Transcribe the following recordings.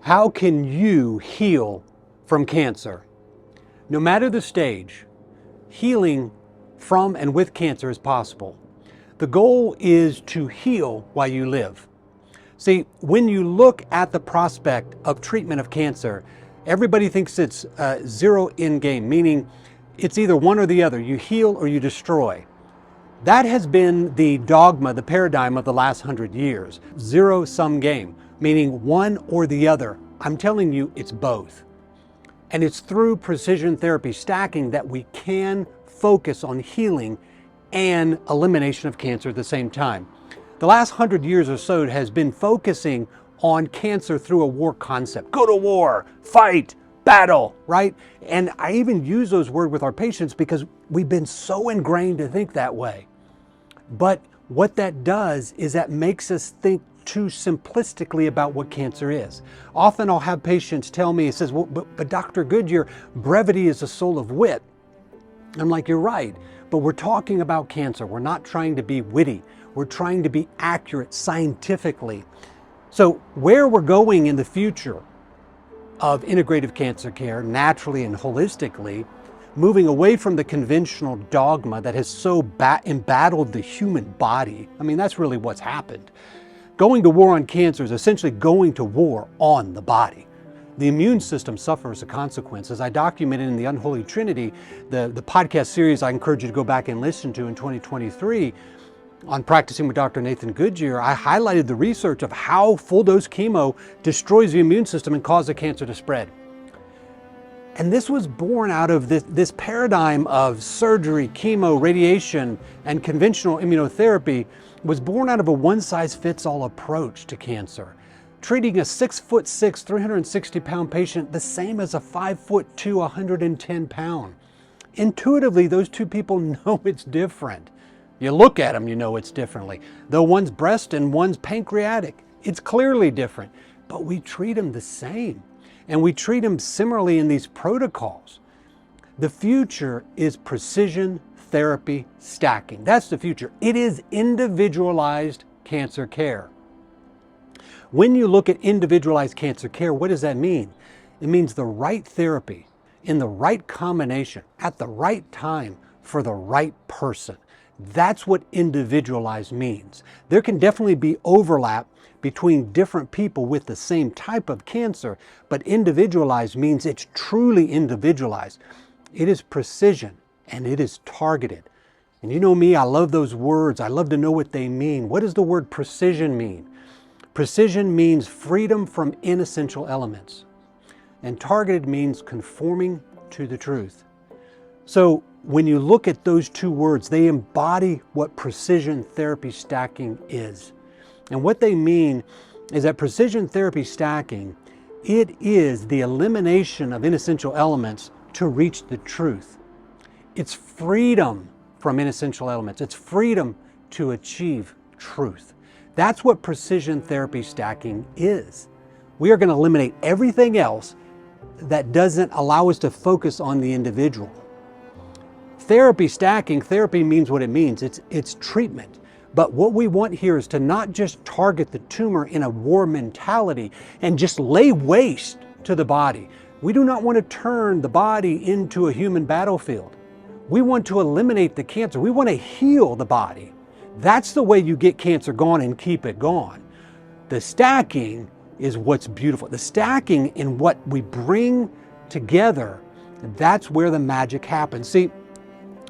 How can you heal from cancer? No matter the stage, healing from and with cancer is possible. The goal is to heal while you live. See, when you look at the prospect of treatment of cancer, everybody thinks it's zero in game, meaning it's either one or the other. You heal or you destroy. That has been the dogma, the paradigm of the last 100 years. Zero-sum game, meaning one or the other. I'm telling you, it's both. And it's through precision therapy stacking that we can focus on healing and elimination of cancer at the same time. The last 100 years or so has been focusing on cancer through a war concept. Go to war, fight, battle, right? And I even use those words with our patients because we've been so ingrained to think that way. But what that does is that makes us think too simplistically about what cancer is. Often I'll have patients tell me, it says, well, but Dr. Goodyear, brevity is the soul of wit. I'm like, you're right, but we're talking about cancer. We're not trying to be witty. We're trying to be accurate scientifically. So where we're going in the future of integrative cancer care, naturally and holistically, moving away from the conventional dogma that has so embattled the human body. I mean, that's really what's happened. Going to war on cancer is essentially going to war on the body. The immune system suffers a consequence. As I documented in the Unholy Trinity, the podcast series I encourage you to go back and listen to in 2023, on Practicing with Dr. Nathan Goodyear, I highlighted the research of how full-dose chemo destroys the immune system and causes the cancer to spread. And this was born out of this paradigm of surgery, chemo, radiation, and conventional immunotherapy was born out of a one-size-fits-all approach to cancer, treating a 6'6", 360-pound patient the same as a 5'2", 110-pound. Intuitively, those two people know it's different. You look at them, you know it's differently. Though one's breast and one's pancreatic, it's clearly different, but we treat them the same. And we treat them similarly in these protocols. The future is precision therapy stacking. That's the future. It is individualized cancer care. When you look at individualized cancer care, what does that mean? It means the right therapy in the right combination at the right time for the right person. That's what individualized means. There can definitely be overlap between different people with the same type of cancer, but individualized means it's truly individualized. It is precision and it is targeted. And you know me, I love those words. I love to know what they mean. What does the word precision mean? Precision means freedom from inessential elements. And targeted means conforming to the truth. So when you look at those two words, they embody what precision therapy stacking is. And what they mean is that precision therapy stacking, it is the elimination of inessential elements to reach the truth. It's freedom from inessential elements. It's freedom to achieve truth. That's what precision therapy stacking is. We are going to eliminate everything else that doesn't allow us to focus on the individual. Therapy stacking, therapy means what it means. It's treatment. But what we want here is to not just target the tumor in a war mentality and just lay waste to the body. We do not want to turn the body into a human battlefield. We want to eliminate the cancer. We want to heal the body. That's the way you get cancer gone and keep it gone. The stacking is what's beautiful. The stacking in what we bring together, that's where the magic happens. See,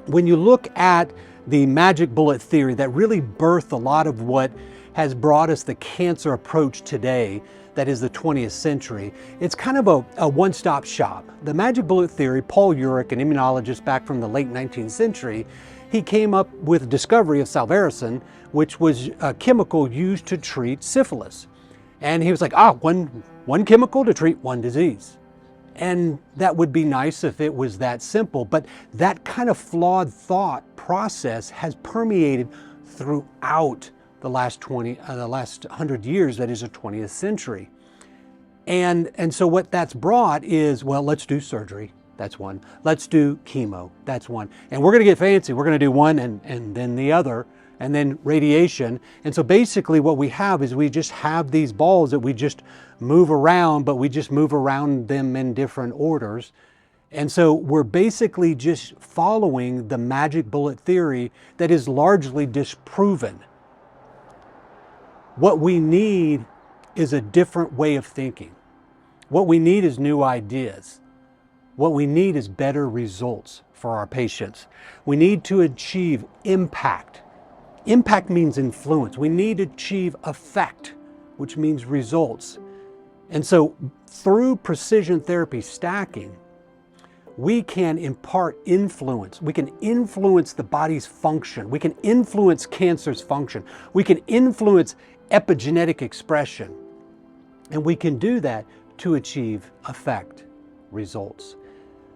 when you look at the magic bullet theory that really birthed a lot of what has brought us the cancer approach today, that is the 20th century, it's kind of a one-stop shop. The magic bullet theory, Paul Ehrlich, an immunologist back from the late 19th century, he came up with the discovery of salvaricin, which was a chemical used to treat syphilis. And he was like, one chemical to treat one disease. And that would be nice if it was that simple, but that kind of flawed thought process has permeated throughout the last 100 years, that is the 20th century. And so what that's brought is, well, let's do surgery. That's one. Let's do chemo. That's one. And we're going to get fancy. We're going to do one and then the other. and then radiation. And so basically what we have is we just have these balls that we just move around, but we just move around them in different orders. And so we're basically just following the magic bullet theory that is largely disproven. What we need is a different way of thinking. What we need is new ideas. What we need is better results for our patients. We need to achieve impact. Impact means influence. We need to achieve effect, which means results. And so through precision therapy stacking, we can impart influence. We can influence the body's function. We can influence cancer's function. We can influence epigenetic expression. And we can do that to achieve effect, results.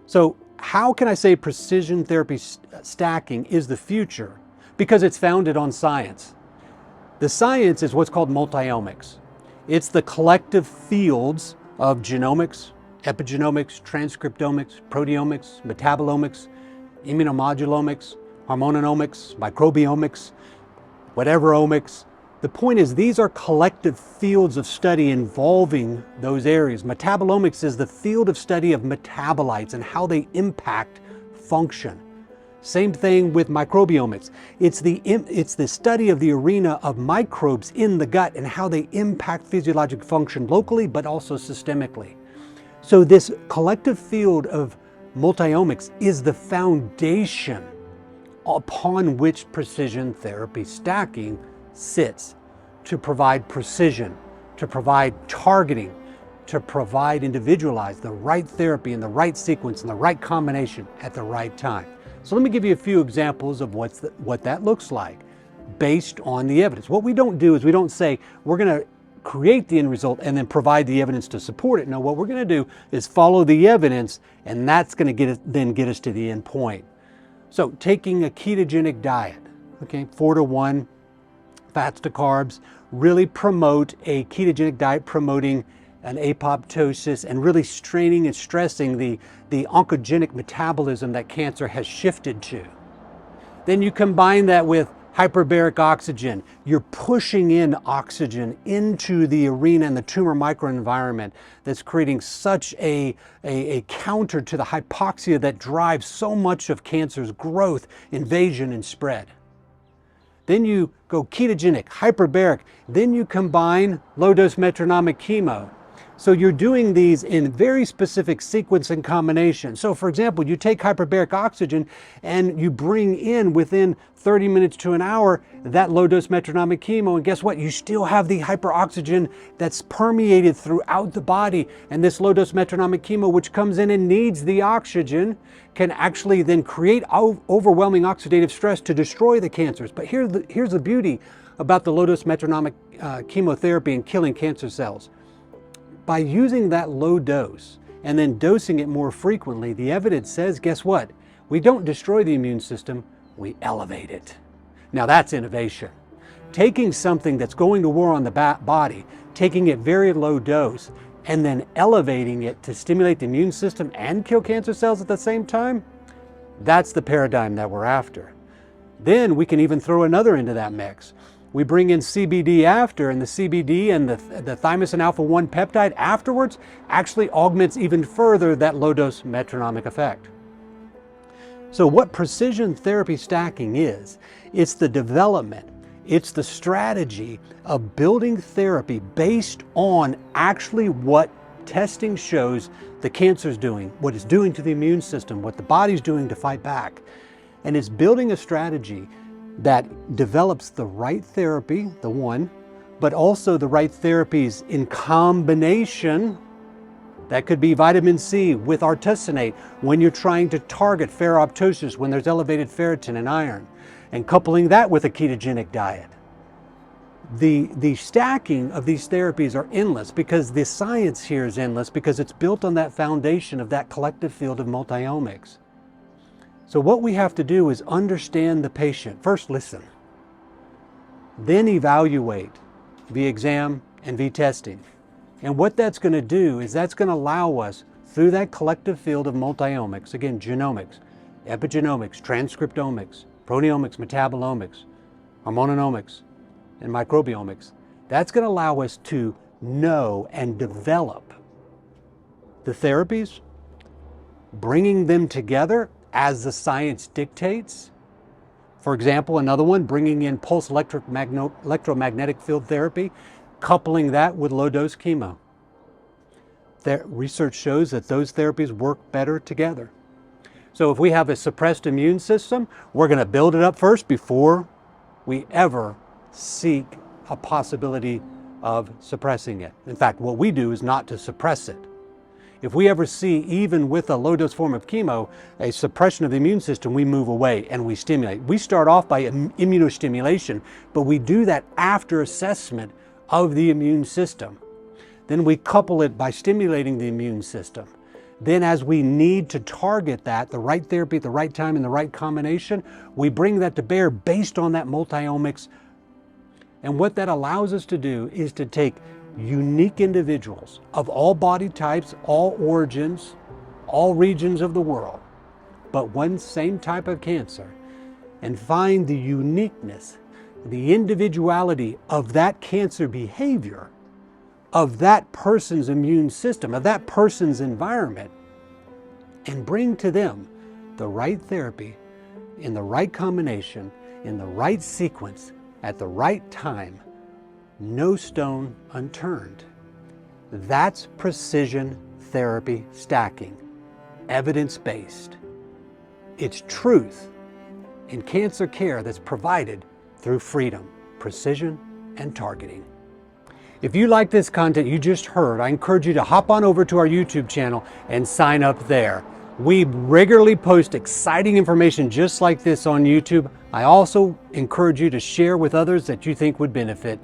So how can I say precision therapy stacking is the future? Because it's founded on science. The science is what's called multiomics. It's the collective fields of genomics, epigenomics, transcriptomics, proteomics, metabolomics, immunomodulomics, hormonomics, microbiomics, whatever omics. The point is, these are collective fields of study involving those areas. Metabolomics is the field of study of metabolites and how they impact function. Same thing with microbiomics. It's the study of the arena of microbes in the gut and how they impact physiologic function locally, but also systemically. So this collective field of multiomics is the foundation upon which precision therapy stacking sits, to provide precision, to provide targeting, to provide individualized, the right therapy in the right sequence and the right combination at the right time. So let me give you a few examples of what that looks like based on the evidence. What we don't do is we don't say we're going to create the end result and then provide the evidence to support it. No, what we're going to do is follow the evidence, and that's going to get us to the end point. So taking a ketogenic diet, okay, 4-to-1, fats to carbs, really promote a ketogenic diet promoting an apoptosis and really straining and stressing the oncogenic metabolism that cancer has shifted to. Then you combine that with hyperbaric oxygen. You're pushing in oxygen into the arena and the tumor microenvironment that's creating such a counter to the hypoxia that drives so much of cancer's growth, invasion, and spread. Then you go ketogenic, hyperbaric, then you combine low-dose metronomic chemo. So you're doing these in very specific sequence and combination. So for example, you take hyperbaric oxygen and you bring in within 30 minutes to an hour that low-dose metronomic chemo, and guess what? You still have the hyperoxygen that's permeated throughout the body, and this low-dose metronomic chemo, which comes in and needs the oxygen, can actually then create overwhelming oxidative stress to destroy the cancers. But here's the beauty about the low-dose metronomic chemotherapy and killing cancer cells. By using that low dose and then dosing it more frequently, the evidence says, guess what? We don't destroy the immune system, we elevate it. Now that's innovation. Taking something that's going to war on the body, taking it very low dose, and then elevating it to stimulate the immune system and kill cancer cells at the same time, that's the paradigm that we're after. Then we can even throw another into that mix. We bring in CBD after, and the CBD and the thymosin alpha-1 peptide afterwards actually augments even further that low-dose metronomic effect. So what precision therapy stacking is, it's the development, it's the strategy of building therapy based on actually what testing shows the cancer's doing, what it's doing to the immune system, what the body's doing to fight back. And it's building a strategy that develops the right therapy, the one, but also the right therapies in combination. That could be vitamin C with artesunate when you're trying to target ferroptosis, when there's elevated ferritin and iron, and coupling that with a ketogenic diet. The stacking of these therapies are endless because the science here is endless, because it's built on that foundation of that collective field of multiomics. So what we have to do is understand the patient. First, listen. Then evaluate via exam and via testing. And what that's going to do is that's going to allow us, through that collective field of multiomics, again, genomics, epigenomics, transcriptomics, proteomics, metabolomics, hormononomics, and microbiomics. That's going to allow us to know and develop the therapies, bringing them together as the science dictates. For example, another one, bringing in pulse electromagnetic field therapy, coupling that with low-dose chemo. Research shows that those therapies work better together. So if we have a suppressed immune system, we're going to build it up first before we ever seek a possibility of suppressing it. In fact, what we do is not to suppress it. If we ever see, even with a low-dose form of chemo, a suppression of the immune system, we move away and we stimulate. We start off by immunostimulation, but we do that after assessment of the immune system. Then we couple it by stimulating the immune system. Then as we need to target that, the right therapy at the right time in the right combination, we bring that to bear based on that multi-omics. And what that allows us to do is to take unique individuals of all body types, all origins, all regions of the world, but one same type of cancer, and find the uniqueness, the individuality of that cancer behavior, of that person's immune system, of that person's environment, and bring to them the right therapy in the right combination, in the right sequence, at the right time, no stone unturned. That's precision therapy stacking, evidence-based. It's truth in cancer care that's provided through freedom, precision, and targeting. If you like this content you just heard, I encourage you to hop on over to our YouTube channel and sign up there. We regularly post exciting information just like this on YouTube. I also encourage you to share with others that you think would benefit.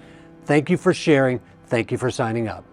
Thank you for sharing. Thank you for signing up.